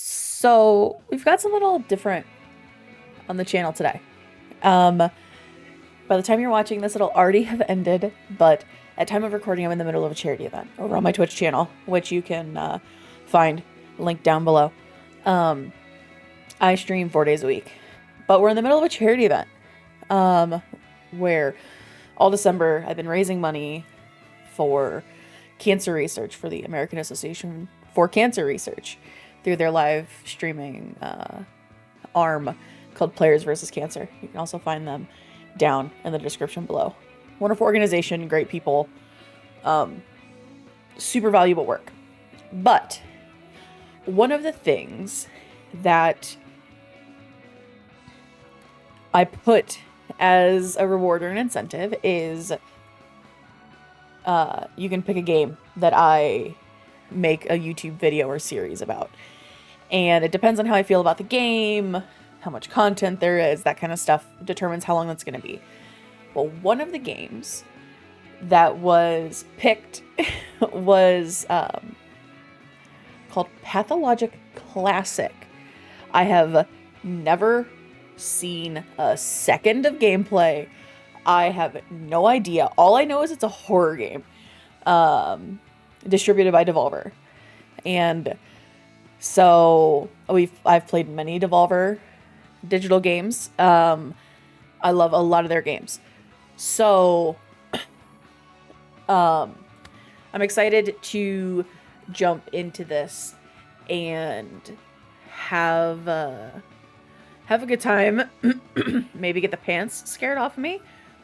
So we've got some little different on the channel today. By the time you're watching this, it'll already have ended, but at time of recording, I'm in the middle of a charity event over on my Twitch channel, which you can find linked down below. I stream 4 days a week, but we're in the middle of a charity event where all December I've been raising money for cancer research for the American Association for Cancer Research through their live streaming arm called Players versus Cancer. You can also find them down in the description below. Wonderful organization, great people, super valuable work. But one of the things that I put as a reward or an incentive is you can pick a game that I make a YouTube video or series about. And it depends on how I feel about the game, how much content there is, that kind of stuff determines how long that's going to be. Well, one of the games that was picked was called Pathologic Classic. I have never seen a second of gameplay. I have no idea. All I know is it's a horror game distributed by Devolver. And so I've played many Devolver digital games. I love a lot of their games. So I'm excited to jump into this and have a good time. Maybe get the pants scared off of me.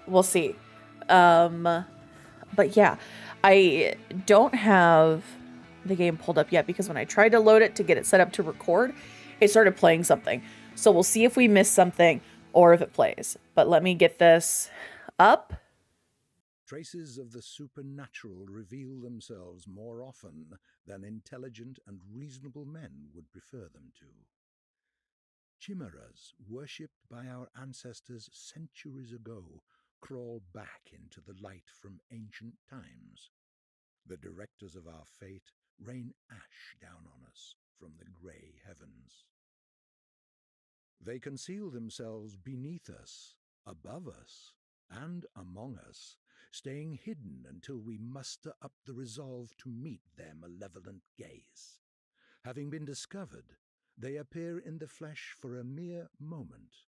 We'll see. But yeah, I don't have the game pulled up yet because when I tried to load it to get it set up to record, it started playing something. So we'll see if we miss something or if it plays. But let me get this up. Traces of the supernatural reveal themselves more often than intelligent and reasonable men would prefer them to. Chimeras, worshipped by our ancestors centuries ago, crawl back into the light from ancient times. The directors of our fate rain ash down on us from the grey heavens. They conceal themselves beneath us, above us, and among us, staying hidden until we muster up the resolve to meet their malevolent gaze. Having been discovered, they appear in the flesh for a mere moment,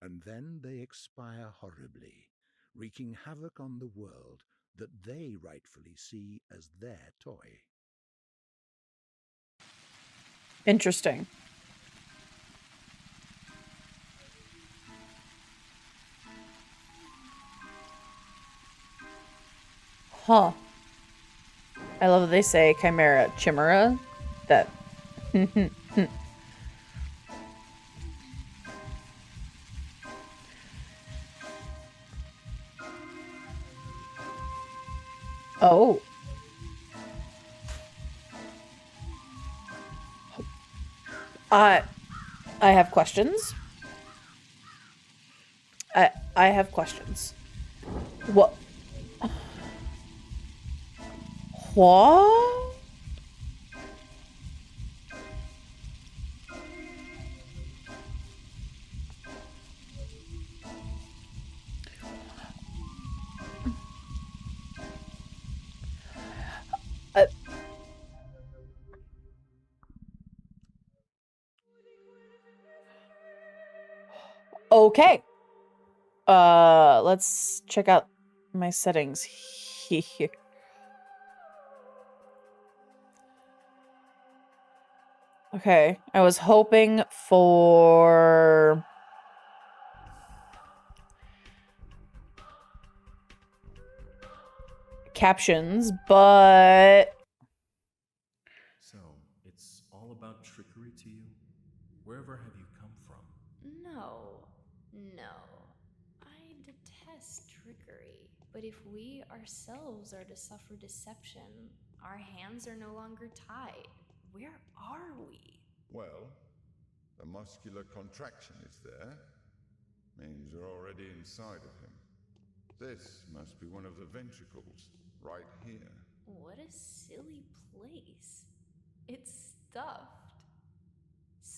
and then they expire horribly, wreaking havoc on the world that they rightfully see as their toy. Interesting. Huh. I love that they say chimera. Chimera? That. Oh. I have questions. I have questions. What? What? Okay. Let's check out my settings here. Okay, I was hoping for captions, but So, it's all about trickery to you? Wherever have you come from? No, no. I detest trickery. But if we ourselves are to suffer deception, our hands are no longer tied. Where are we? Well, the muscular contraction is there. Means you're already inside of him. This must be one of the ventricles, right here. What a silly place. It's stuffed.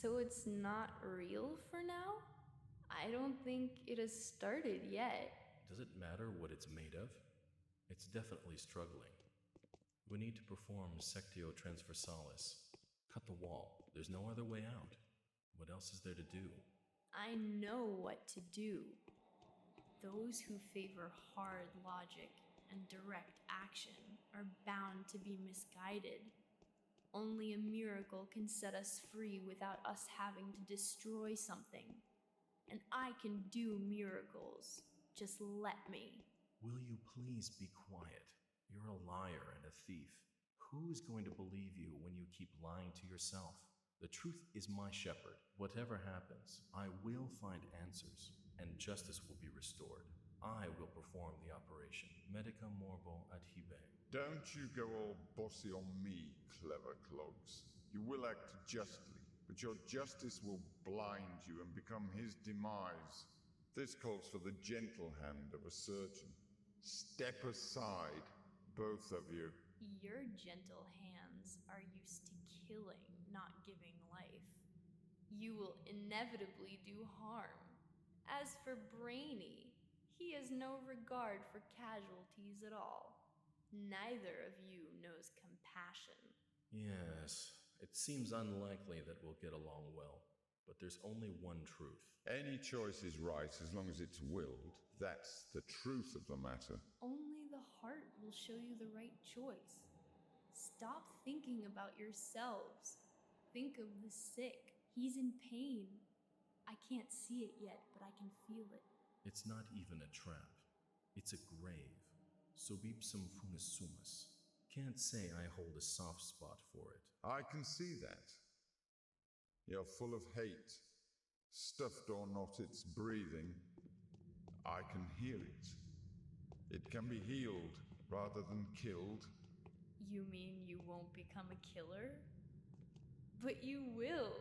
So it's not real for now? I don't think it has started yet. Does it matter what it's made of? It's definitely struggling. We need to perform Sectio Transversalis. Cut the wall. There's no other way out. What else is there to do? I know what to do. Those who favor hard logic and direct action are bound to be misguided. Only a miracle can set us free without us having to destroy something. And I can do miracles. Just let me. Will you please be quiet? You're a liar and a thief. Who is going to believe you when you keep lying to yourself? The truth is my shepherd. Whatever happens, I will find answers, and justice will be restored. I will perform the operation. Medica morbo adhibe. Don't you go all bossy on me, clever clogs. You will act justly, but your justice will blind you and become his demise. This calls for the gentle hand of a surgeon. Step aside, both of you. Your gentle hands are used to killing, not giving life. You will inevitably do harm. As for Brainy, he has no regard for casualties at all. Neither of you knows compassion. Yes, it seems unlikely that we'll get along well, but there's only one truth. Any choice is right as long as it's willed. That's the truth of the matter. Only the heart will show you the right choice. Stop thinking about yourselves. Think of the sick. He's in pain. I can't see it yet, but I can feel it. It's not even a trap. It's a grave. Subipsum funis sumus. Can't say I hold a soft spot for it. I can see that. You're full of hate. Stuffed or not, it's breathing. I can hear it. It can be healed rather than killed. You mean you won't become a killer? But you will.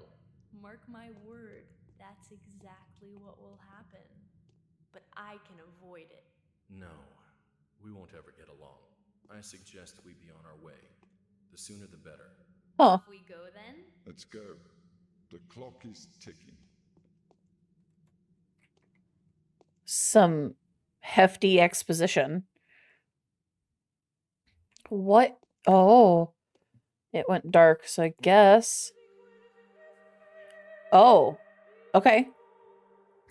Mark my word, that's exactly what will happen. But I can avoid it. No, we won't ever get along. I suggest we be on our way. The sooner the better. Huh. Off we go then? Let's go. The clock is ticking. Some hefty exposition. What? Oh. It went dark, so I guess. Oh. Okay.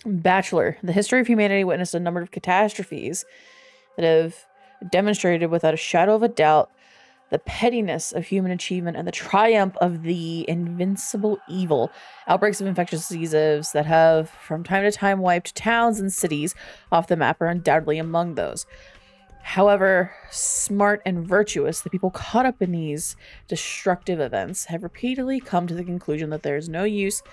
Bachelor. The history of humanity witnessed a number of catastrophes that have demonstrated without a shadow of a doubt the pettiness of human achievement and the triumph of the invincible evil. Outbreaks of infectious diseases that have from time to time wiped towns and cities off the map are undoubtedly among those. However smart and virtuous, the people caught up in these destructive events have repeatedly come to the conclusion that there is no use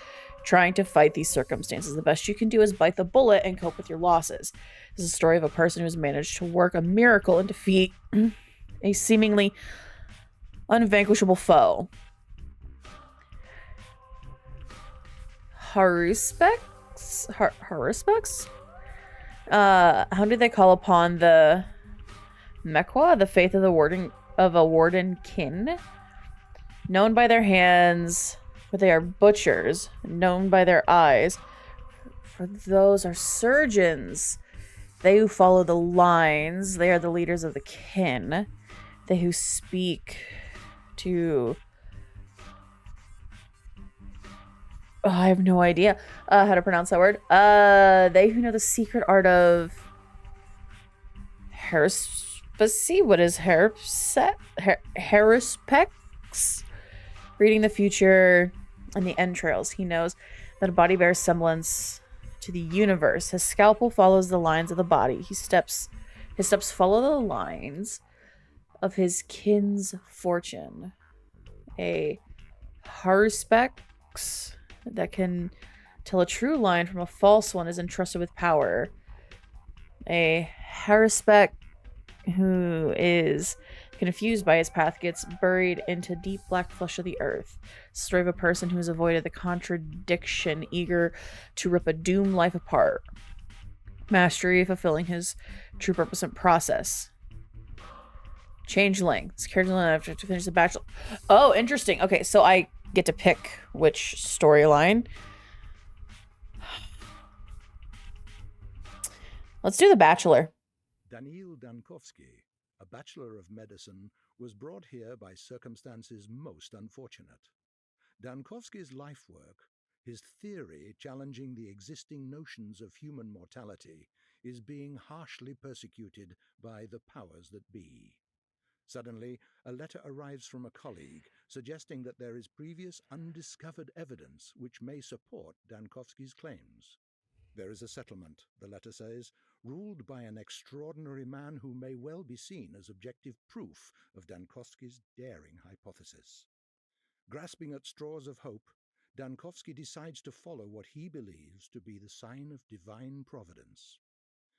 trying to fight these circumstances. The best you can do is bite the bullet and cope with your losses. This is a story of a person who has managed to work a miracle and defeat a seemingly unvanquishable foe. Haruspecs? Haruspecs? How did they call upon the Mekwa, the faith of a warden kin? Known by their hands, but they are butchers. Known by their eyes, for those are surgeons. They who follow the lines, they are the leaders of the kin. They who speak to... Oh, I have no idea how to pronounce that word. They who know the secret art of Haruspeci. What is Haruspecs? Reading the future and the entrails. He knows that a body bears semblance to the universe. His scalpel follows the lines of the body. His steps follow the lines of his kin's fortune. A Haruspecs that can tell a true line from a false one is entrusted with power. A Haruspec who is confused by his path gets buried into deep black flesh of the earth. Story of a person who has avoided the contradiction, eager to rip a doomed life apart. Mastery, fulfilling his true purpose and process. Changeling. This character after to finish the bachelor. Oh, interesting. Okay, so I get to pick which storyline. Let's do The Bachelor. Daniil Dankovsky, a Bachelor of Medicine, was brought here by circumstances most unfortunate. Dankovsky's life work, his theory challenging the existing notions of human mortality, is being harshly persecuted by the powers that be. Suddenly, a letter arrives from a colleague suggesting that there is previous undiscovered evidence which may support Dankovsky's claims. There is a settlement, the letter says, ruled by an extraordinary man who may well be seen as objective proof of Dankovsky's daring hypothesis. Grasping at straws of hope, Dankovsky decides to follow what he believes to be the sign of divine providence.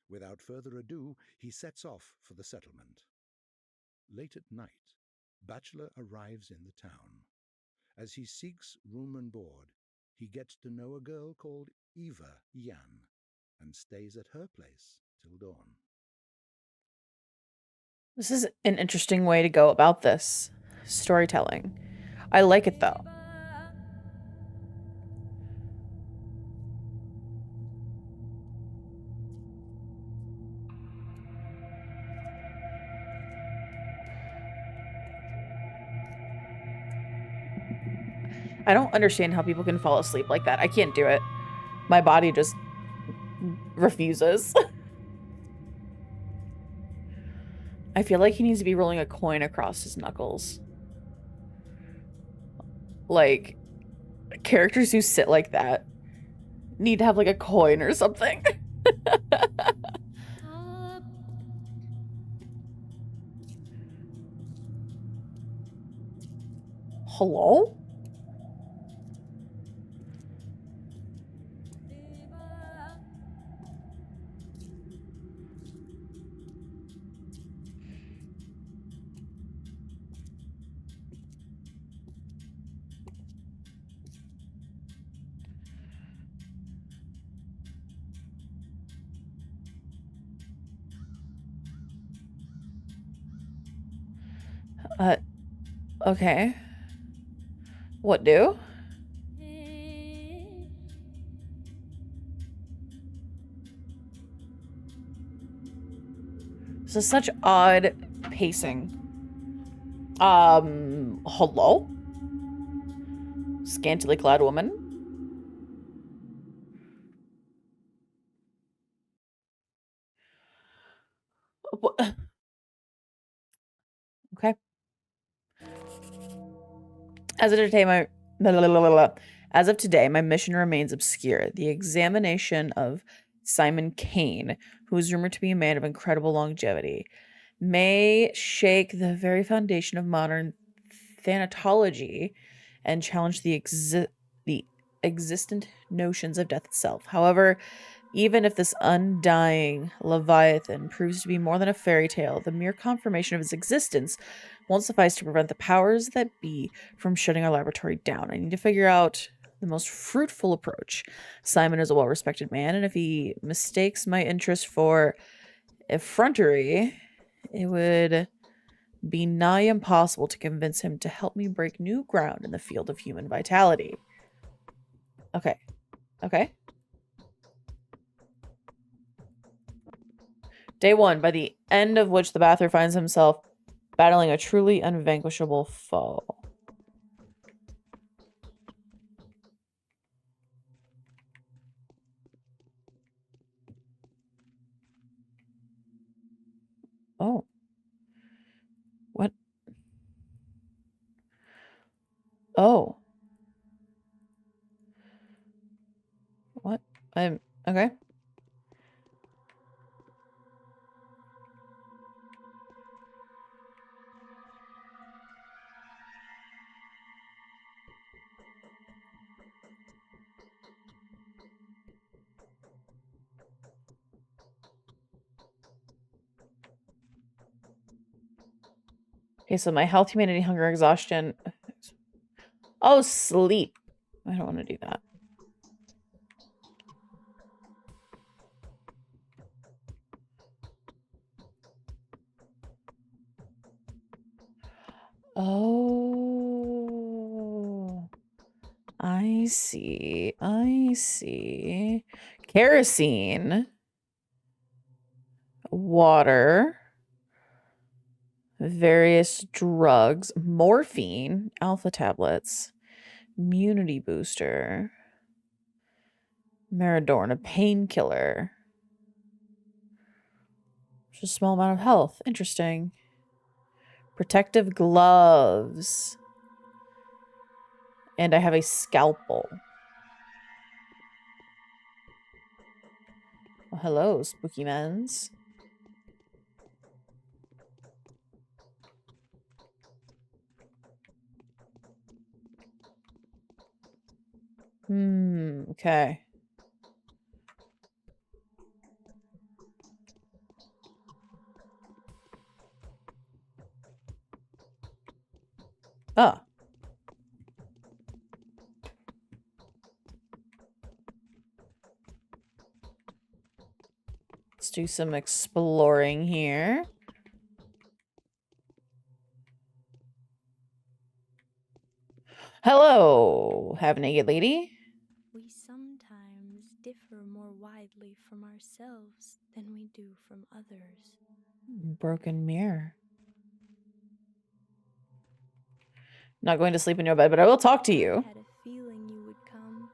Without further ado, he sets off for the settlement. Late at night, Bachelor arrives in the town. As he seeks room and board, he gets to know a girl called Eva Yan and stays at her place till dawn. This is an interesting way to go about this storytelling. I like it though. I don't understand how people can fall asleep like that. I can't do it. My body just refuses. I feel like he needs to be rolling a coin across his knuckles. Like, characters who sit like that need to have like a coin or something. Hello? Okay. What do? This is such odd pacing. Hello? Scantily clad woman? What? Okay. As of today, my mission remains obscure. The examination of Simon Kane, who is rumored to be a man of incredible longevity, may shake the very foundation of modern thanatology and challenge the existent notions of death itself. However, even if this undying Leviathan proves to be more than a fairy tale, the mere confirmation of its existence won't suffice to prevent the powers that be from shutting our laboratory down. I need to figure out the most fruitful approach. Simon is a well-respected man, and if he mistakes my interest for effrontery, it would be nigh impossible to convince him to help me break new ground in the field of human vitality. Okay. Okay. Day 1, by the end of which the Bather finds himself battling a truly unvanquishable foe. Oh. What? Oh. What? Okay. Okay, so my health, humanity, hunger, exhaustion. Oh, sleep. I don't want to do that. Oh. I see. I see. Kerosene. Water. Various drugs. Morphine. Alpha tablets. Immunity booster. Maradorn, a painkiller. Just a small amount of health. Interesting. Protective gloves. And I have a scalpel. Well, hello, spooky mens. Okay. Ah. Let's do some exploring here. Hello, half-naked lady. We sometimes differ more widely from ourselves than we do from others. Broken mirror. Not going to sleep in your bed, but I will talk to you. I had a feeling you would come.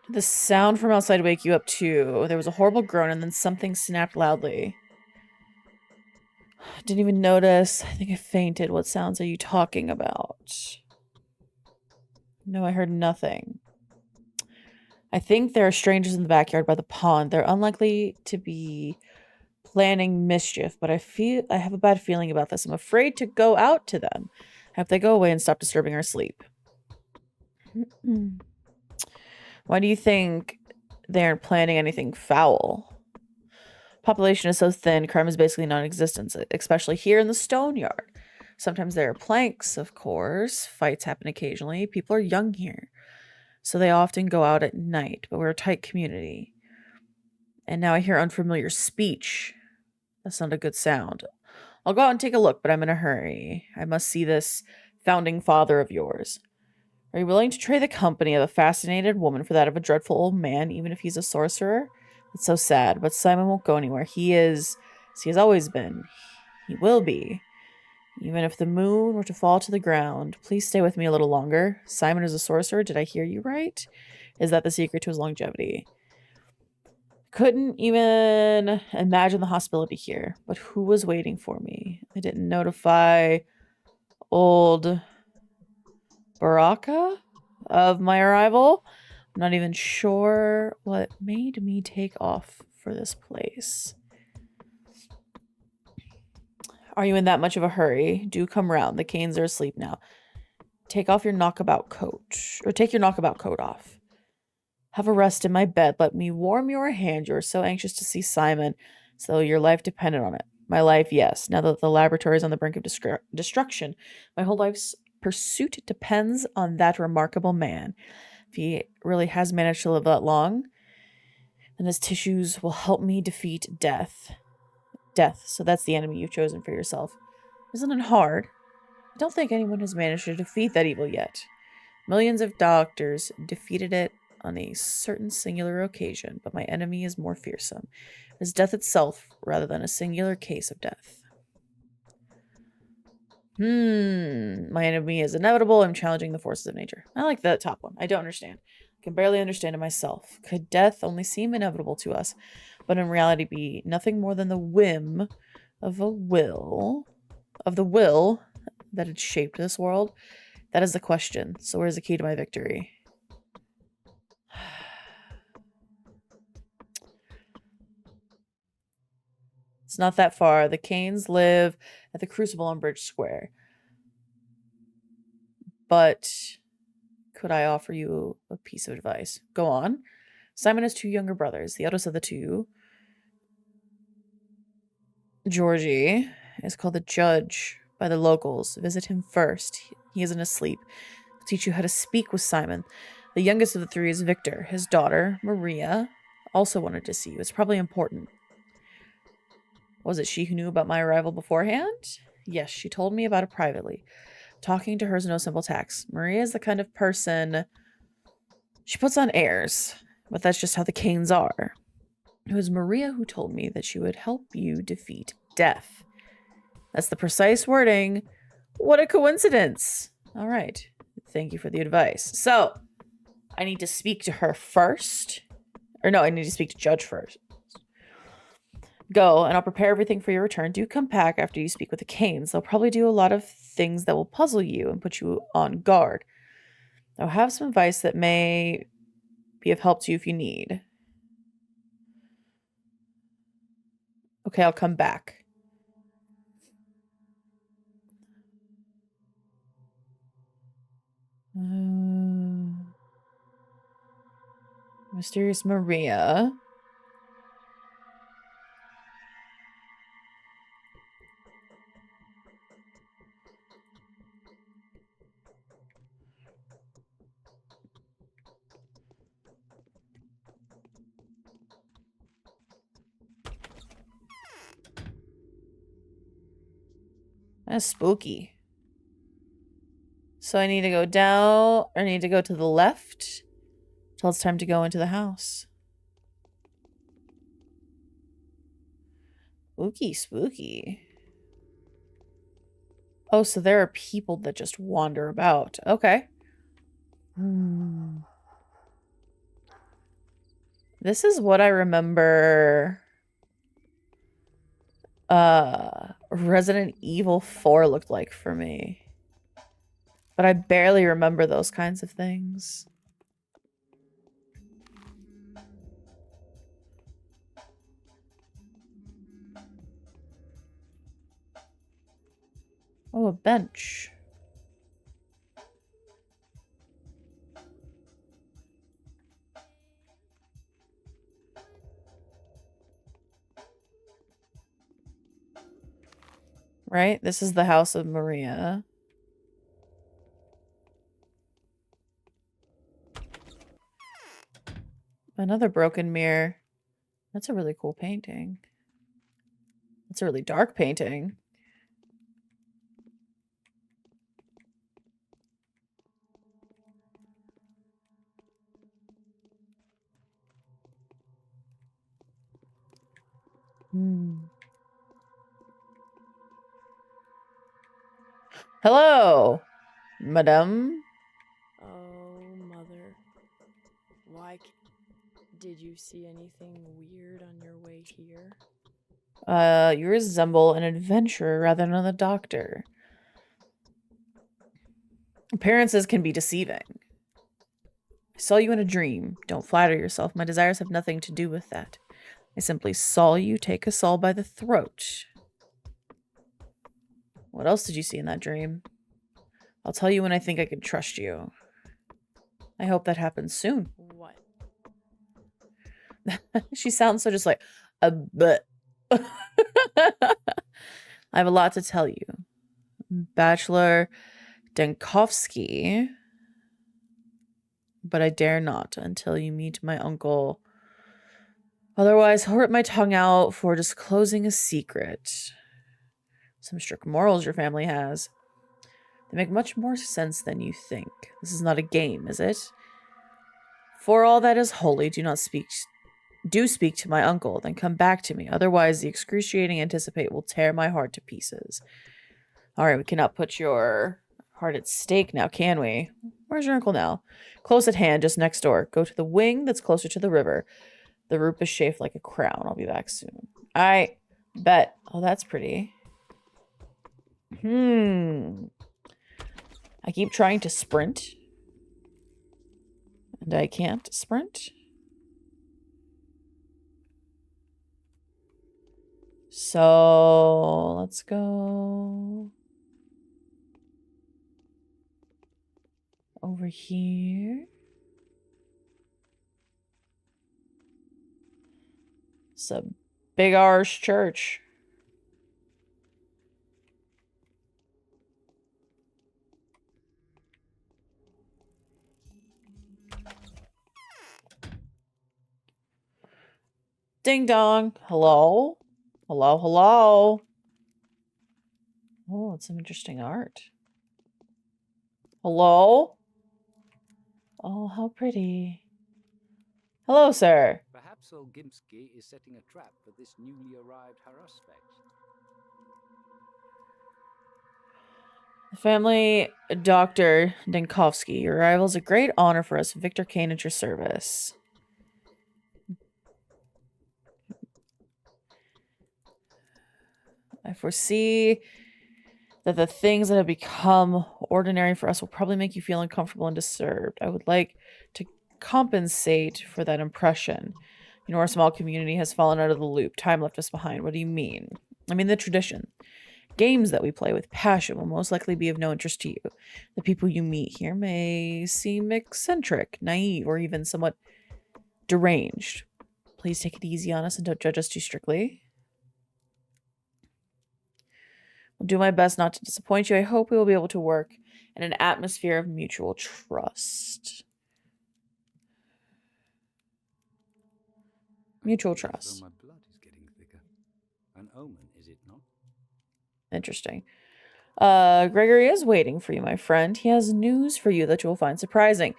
Did the sound from outside wake you up too? There was a horrible groan and then something snapped loudly. Didn't even notice. I think I fainted. What sounds are you talking about? No, I heard nothing. I think there are strangers in the backyard by the pond. They're unlikely to be planning mischief, but I have a bad feeling about this. I'm afraid to go out to them. I hope they go away and stop disturbing our sleep. Why do you think they aren't planning anything foul? Population is so thin, crime is basically non-existent, especially here in the stone yard. Sometimes there are planks, of course. Fights happen occasionally. People are young here, so they often go out at night, but we're a tight community. And now I hear unfamiliar speech. That's not a good sound. I'll go out and take a look, but I'm in a hurry. I must see this founding father of yours. Are you willing to trade the company of a fascinated woman for that of a dreadful old man, even if he's a sorcerer? It's so sad, but Simon won't go anywhere. He is, as he has always been. He will be. Even if the moon were to fall to the ground. Please stay with me a little longer. Simon is a sorcerer. Did I hear you right? Is that the secret to his longevity? Couldn't even imagine the hospitality here. But who was waiting for me? I didn't notify old Baraka of my arrival. I'm not even sure what made me take off for this place. Are you in that much of a hurry? Do come round. The Canes are asleep now. Take off your knockabout coat. Or take your knockabout coat off. Have a rest in my bed. Let me warm your hand. You are so anxious to see Simon, so your life depended on it. My life, yes. Now that the laboratory is on the brink of destruction, my whole life's pursuit depends on that remarkable man. If he really has managed to live that long, then his tissues will help me defeat death. Death, so that's the enemy you've chosen for yourself. Isn't it hard? I don't think anyone has managed to defeat that evil yet. Millions of doctors defeated it on a certain singular occasion, but my enemy is more fearsome. It is death itself rather than a singular case of death. My enemy is inevitable. I'm challenging the forces of nature. I like the top one. I don't understand. I can barely understand it myself. Could death only seem inevitable to us, but in reality be nothing more than the whim of the will that had shaped this world? That is the question. So where's the key to my victory? It's not that far. The Canes live at the Crucible on Bridge Square. But could I offer you a piece of advice? Go on. Simon has two younger brothers. The eldest of the two, Georgie, is called the Judge by the locals. Visit him first. He isn't asleep. He'll teach you how to speak with Simon. The youngest of the three is Victor. His daughter, Maria, also wanted to see you. It's probably important. Was it she who knew about my arrival beforehand? Yes, she told me about it privately. Talking to her is no simple task. Maria is the kind of person... She puts on airs, but that's just how the Canes are. It was Maria who told me that she would help you defeat death. That's the precise wording. What a coincidence. All right. Thank you for the advice. So, I need to speak to her first. Or no, I need to speak to Judge first. Go, and I'll prepare everything for your return. Do come back after you speak with the Canes. They'll probably do a lot of things that will puzzle you and put you on guard. I'll have some advice that may be of help to you if you need. Okay, I'll come back. Mysterious Maria. That's spooky. So I need to go down, or I need to go to the left till it's time to go into the house. Spooky, spooky. Oh, so there are people that just wander about. Okay. This is what I remember Resident Evil 4 looked like for me. But I barely remember those kinds of things. Oh, a bench. Right? This is the house of Maria. Another broken mirror. That's a really cool painting. That's a really dark painting. Hello, madame. Oh, mother. Did you see anything weird on your way here? You resemble an adventurer rather than a doctor. Appearances can be deceiving. I saw you in a dream. Don't flatter yourself. My desires have nothing to do with that. I simply saw you take a soul by the throat. What else did you see in that dream? I'll tell you when I think I can trust you. I hope that happens soon. What? She sounds so just like, but. I have a lot to tell you. Bachelor Denkovsky. But I dare not until you meet my uncle. Otherwise, I'll rip my tongue out for disclosing a secret. Some strict morals your family has. They make much more sense than you think. This is not a game, is it? For all that is holy, do speak to my uncle, then come back to me. Otherwise, the excruciating anticipate will tear my heart to pieces. All right, we cannot put your heart at stake now, can we? Where's your uncle now? Close at hand, just next door. Go to the wing that's closer to the river. The roof is shaped like a crown. I'll be back soon. I bet. Oh, that's pretty. I keep trying to sprint. And I can't sprint. So let's go over here. It's a big arse church. Ding dong. Hello? Hello, hello. Oh, it's some interesting art. Hello? Oh, how pretty. Hello, sir. Perhaps old Gimsky is setting a trap for this newly arrived Haruspex. Family Dr. Dinkovsky, your arrival is a great honor for us. Victor Kane at your service. I foresee that the things that have become ordinary for us will probably make you feel uncomfortable and disturbed. I would like to compensate for that impression. You know, our small community has fallen out of the loop. Time left us behind. What do you mean? I mean the tradition. Games that we play with passion will most likely be of no interest to you. The people you meet here may seem eccentric, naive, or even somewhat deranged. Please take it easy on us and don't judge us too strictly. I'll do my best not to disappoint you. I hope we will be able to work in an atmosphere of mutual trust. Mutual trust. My blood is getting thicker. An omen, is it not? Interesting. Gregory is waiting for you, my friend. He has news for you that you will find surprising.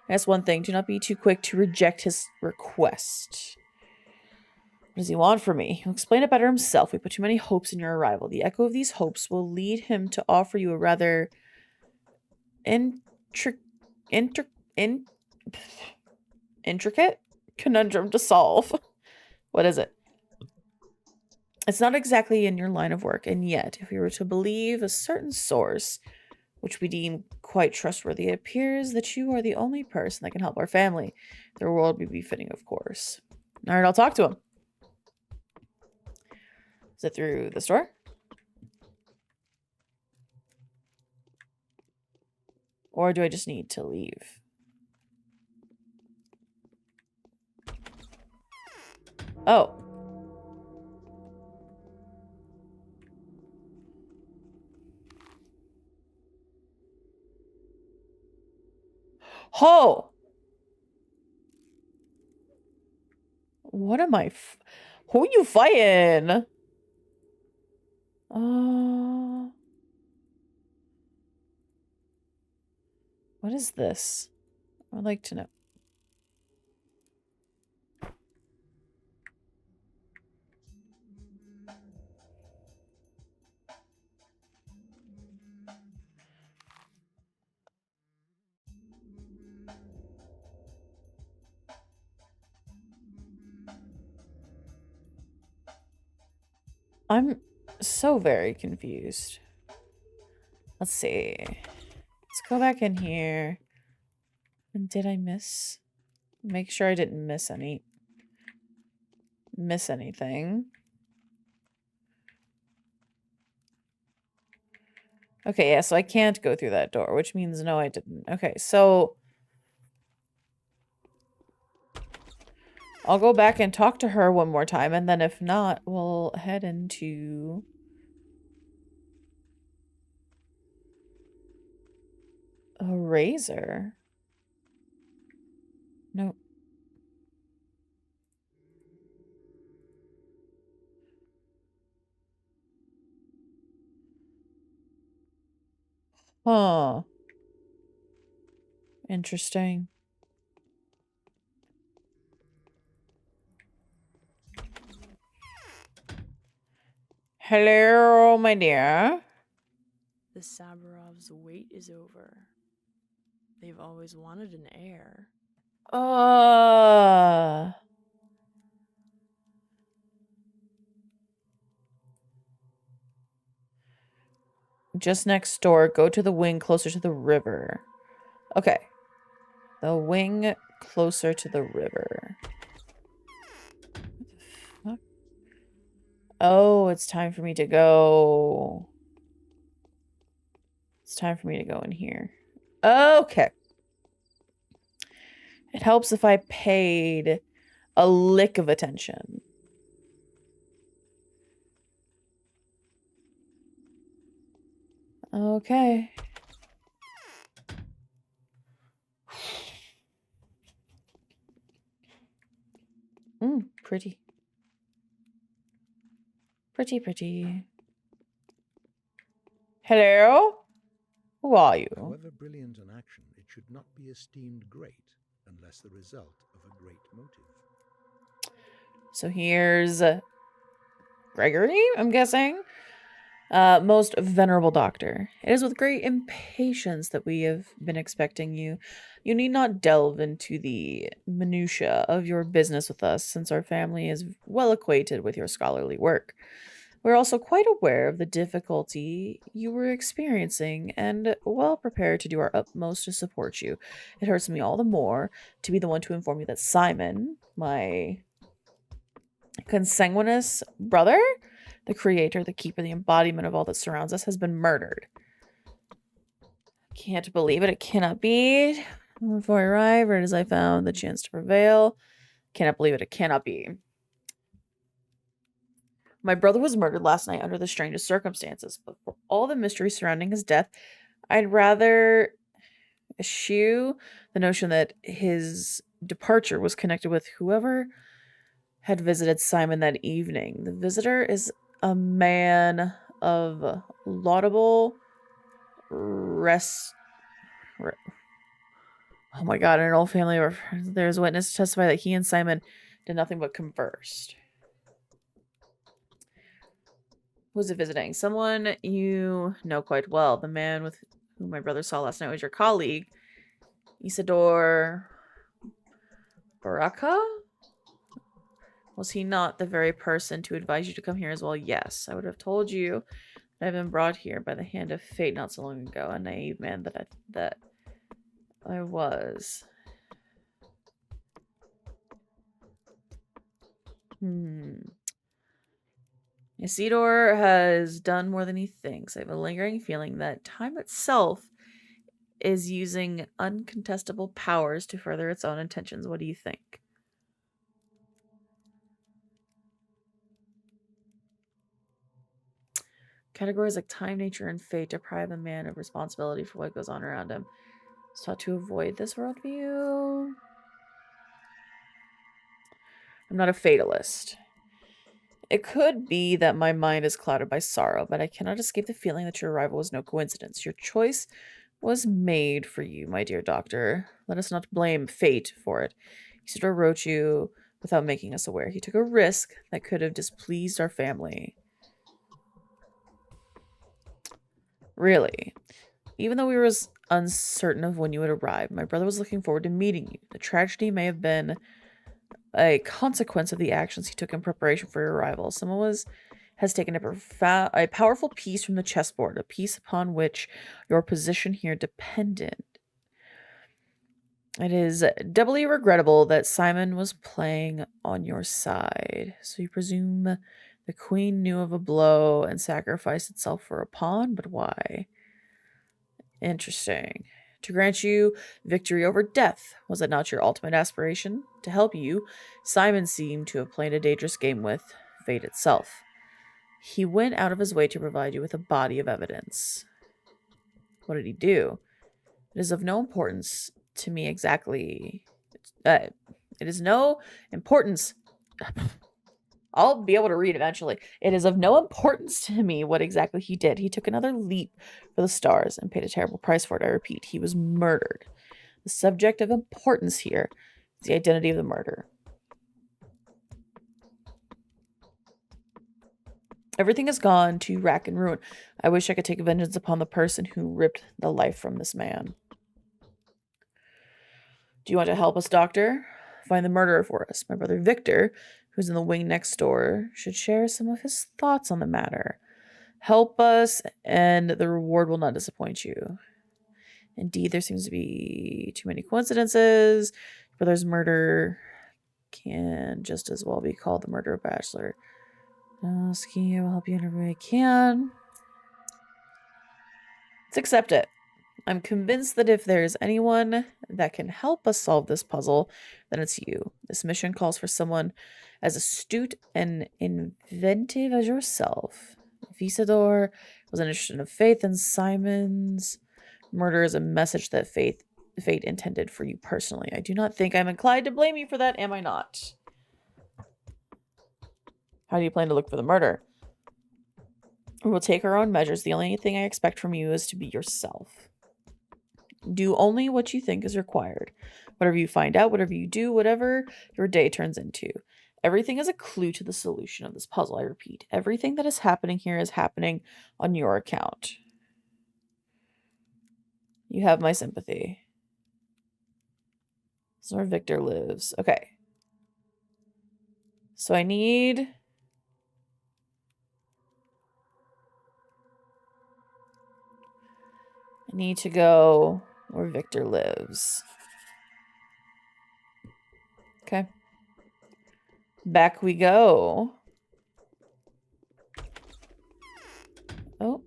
That's one thing. Do not be too quick to reject his request. What does he want from me? He'll explain it better himself. We put too many hopes in your arrival. The echo of these hopes will lead him to offer you a rather intricate conundrum to solve. What is it? It's not exactly in your line of work, and yet, if we were to believe a certain source, which we deem quite trustworthy, it appears that you are the only person that can help our family. The world would be fitting, of course. All right, I'll talk to him. Is it through the store? Or do I just need to leave? Oh. Ho! What am I? Who are you fighting? What is this? I'd like to know. I'm so very confused. Let's see. Let's go back in here. And did I miss? Make sure I didn't miss anything. Okay, yeah, so I can't go through that door, which means no, I didn't. Okay, so I'll go back and talk to her one more time, and then if not, we'll head into a razor. No. Huh. Interesting. Hello, my dear. The Saburovs' wait is over. They've always wanted an heir. Just next door. Go to the wing closer to the river. Okay. The wing closer to the river. What the fuck? Oh, it's time for me to go. It's time for me to go in here. Okay. It helps if I paid a lick of attention. Okay. Pretty. Pretty, pretty. Hello? Who are you? However brilliant an action, it should not be esteemed great unless the result of a great motive. So here's Gregory, I'm guessing. Most venerable doctor, it is with great impatience that we have been expecting you. You need not delve into the minutiae of your business with us, since our family is well acquainted with your scholarly work. We're also quite aware of the difficulty you were experiencing and well prepared to do our utmost to support you. It hurts me all the more to be the one to inform you that Simon, my consanguineous brother, the creator, the keeper, the embodiment of all that surrounds us, has been murdered. Can't believe it. It cannot be. Before I arrived, right as I found the chance to prevail. Cannot believe it. It cannot be. My brother was murdered last night under the strangest circumstances, but for all the mystery surrounding his death, I'd rather eschew the notion that his departure was connected with whoever had visited Simon that evening. The visitor is a man of laudable oh my god, an old family or there's a witness to testify that he and Simon did nothing but converse. Who's it visiting? Someone you know quite well. The man with whom my brother saw last night was your colleague, Isidore Baraka? Was he not the very person to advise you to come here as well? Yes, I would have told you that I've been brought here by the hand of fate not so long ago. A naive man that I was. Isidore has done more than he thinks. I have a lingering feeling that time itself is using uncontestable powers to further its own intentions. What do you think? Categories like time, nature, and fate deprive a man of responsibility for what goes on around him. Sought to avoid this worldview. I'm not a fatalist. It could be that my mind is clouded by sorrow, but I cannot escape the feeling that your arrival was no coincidence. Your choice was made for you, my dear doctor. Let us not blame fate for it. Isidore wrote you without making us aware. He took a risk that could have displeased our family. Really? Even though we were uncertain of when you would arrive, my brother was looking forward to meeting you. The tragedy may have been a consequence of the actions he took in preparation for your arrival. Someone has taken a powerful piece from the chessboard, a piece upon which your position here depended. It is doubly regrettable that Simon was playing on your side. So you presume the queen knew of a blow and sacrificed itself for a pawn, but why? Interesting. To grant you victory over death, was it not your ultimate aspiration? To help you, Simon seemed to have played a dangerous game with fate itself. He went out of his way to provide you with a body of evidence. What did he do? It is of no importance to me exactly. It is no importance. I'll be able to read eventually. It is of no importance to me what exactly he did. He took another leap for the stars and paid a terrible price for it. I repeat, he was murdered. The subject of importance here is the identity of the murderer. Everything has gone to rack and ruin. I wish I could take vengeance upon the person who ripped the life from this man. Do you want to help us, Doctor? Find the murderer for us. My brother Victor, who's in the wing next door, should share some of his thoughts on the matter. Help us, and the reward will not disappoint you. Indeed, there seems to be too many coincidences. Your brother's murder can just as well be called the murder of Bachelor. Ski, I will help you in every way I can. Let's accept it. I'm convinced that if there's anyone that can help us solve this puzzle, then it's you. This mission calls for someone as astute and inventive as yourself. If Isidore was an instrument of faith, then Simon's murder is a message that fate intended for you personally. I do not think I'm inclined to blame you for that, am I not? How do you plan to look for the murder? We will take our own measures. The only thing I expect from you is to be yourself. Do only what you think is required. Whatever you find out, whatever you do, whatever your day turns into. Everything is a clue to the solution of this puzzle, I repeat. Everything that is happening here is happening on your account. You have my sympathy. This is where Victor lives. Okay. So I need... to go where Victor lives. Okay. Back we go. Oh.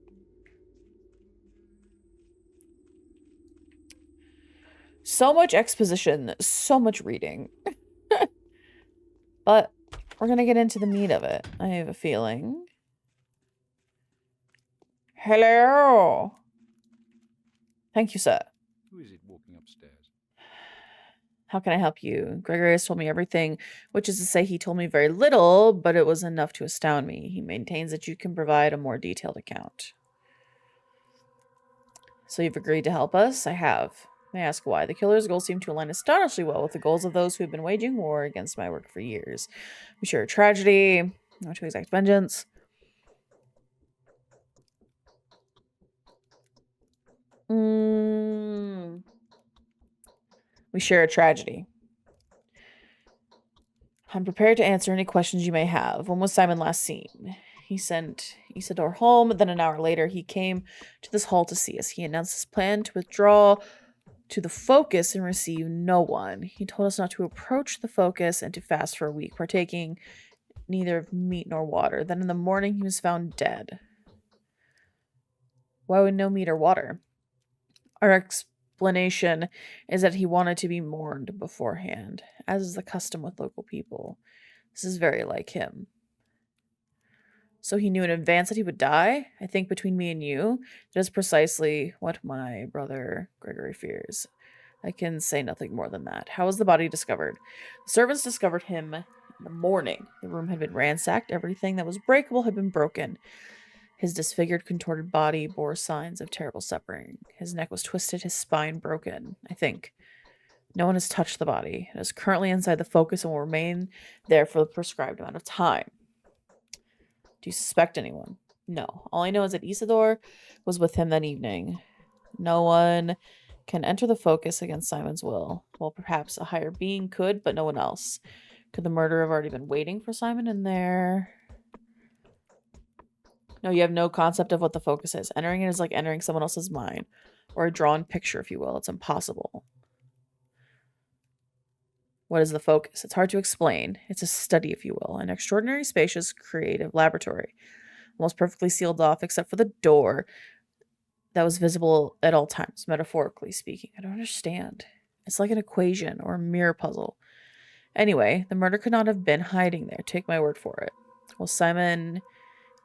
So much exposition, so much reading. But we're going to get into the meat of it, I have a feeling. Hello. Thank you, sir. Who is it walking upstairs? How can I help you? Gregory has told me everything, which is to say he told me very little, but it was enough to astound me. He maintains that you can provide a more detailed account. So you've agreed to help us? I have. May I ask why? The killer's goals seem to align astonishingly well with the goals of those who have been waging war against my work for years. We share a tragedy, not to exact vengeance. We share a tragedy. I'm prepared to answer any questions you may have. When was Simon last seen? He sent Isidore home, then an hour later he came to this hall to see us. He announced his plan to withdraw to the focus and receive no one. He told us not to approach the focus and to fast for a week, partaking neither of meat nor water. Then in the morning he was found dead. Why would no meat or water? Our explanation is that he wanted to be mourned beforehand, as is the custom with local people. This is very like him. So he knew in advance that he would die? I think between me and you, that is precisely what my brother Gregory fears. I can say nothing more than that. How was the body discovered? The servants discovered him in the morning. The room had been ransacked. Everything that was breakable had been broken. His disfigured, contorted body bore signs of terrible suffering. His neck was twisted, his spine broken, I think. No one has touched the body. It is currently inside the focus and will remain there for the prescribed amount of time. Do you suspect anyone? No. All I know is that Isidore was with him that evening. No one can enter the focus against Simon's will. Well, perhaps a higher being could, but no one else. Could the murderer have already been waiting for Simon in there? No, you have no concept of what the focus is. Entering it is like entering someone else's mind, or a drawn picture, if you will. It's impossible. What is the focus? It's hard to explain. It's a study, if you will. An extraordinary, spacious, creative laboratory. Almost perfectly sealed off, except for the door that was visible at all times, metaphorically speaking. I don't understand. It's like an equation or a mirror puzzle. Anyway, the murder could not have been hiding there. Take my word for it. Well, Simon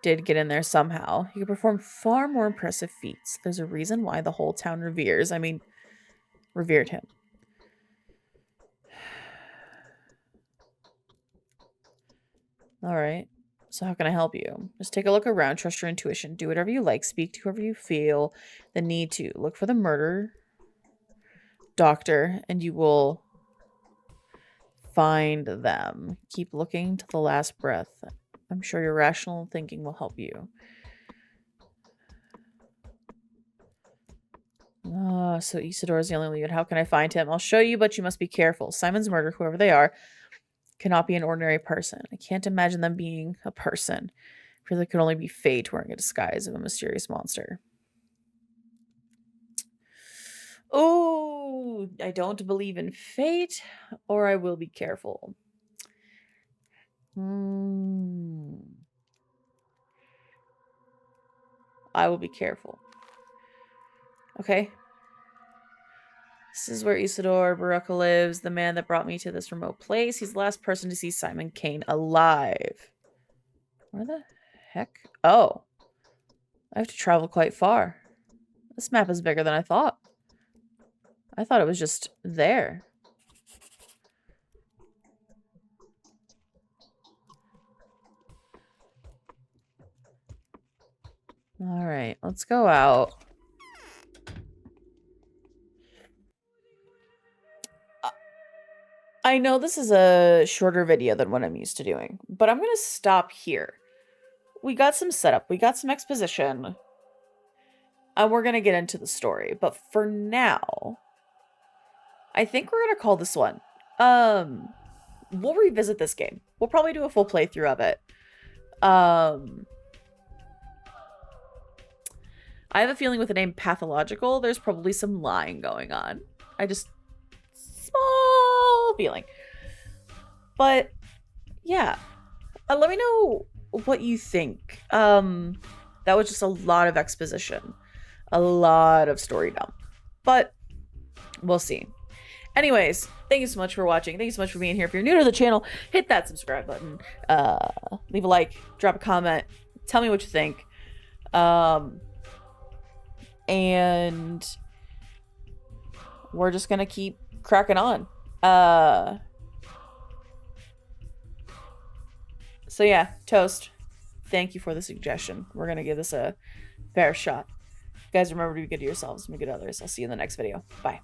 did get in there somehow. He could perform far more impressive feats. There's a reason why the whole town revered him. All right. So how can I help you? Just take a look around, trust your intuition, do whatever you like, speak to whoever you feel the need to. Look for the murder doctor, and you will find them. Keep looking to the last breath. I'm sure your rational thinking will help you. So Isidore is the only lead. How can I find him? I'll show you, but you must be careful. Simon's murder, whoever they are, cannot be an ordinary person. I can't imagine them being a person. I feel like it could only be fate wearing a disguise of a mysterious monster. Oh, I don't believe in fate, or I will be careful. I will be careful. Okay. This is where Isidore Baraka lives, the man that brought me to this remote place. He's the last person to see Simon Kane alive. Where the heck? Oh. I have to travel quite far. This map is bigger than I thought. I thought it was just there. Alright, let's go out. I know this is a shorter video than what I'm used to doing, but I'm going to stop here. We got some setup, we got some exposition, and we're going to get into the story. But for now, I think we're going to call this one. We'll revisit this game. We'll probably do a full playthrough of it. I have a feeling with the name Pathological, there's probably some lying going on. Small feeling. But yeah, let me know what you think. That was just a lot of exposition, a lot of story dump, but we'll see. Anyways, thank you so much for watching. Thank you so much for being here. If you're new to the channel, hit that subscribe button, leave a like, drop a comment, tell me what you think. And we're just gonna keep cracking on. So yeah, Toast, thank you for the suggestion. We're gonna give this a fair shot. Guys, remember to be good to yourselves and be good to others. I'll see you in the next video. Bye.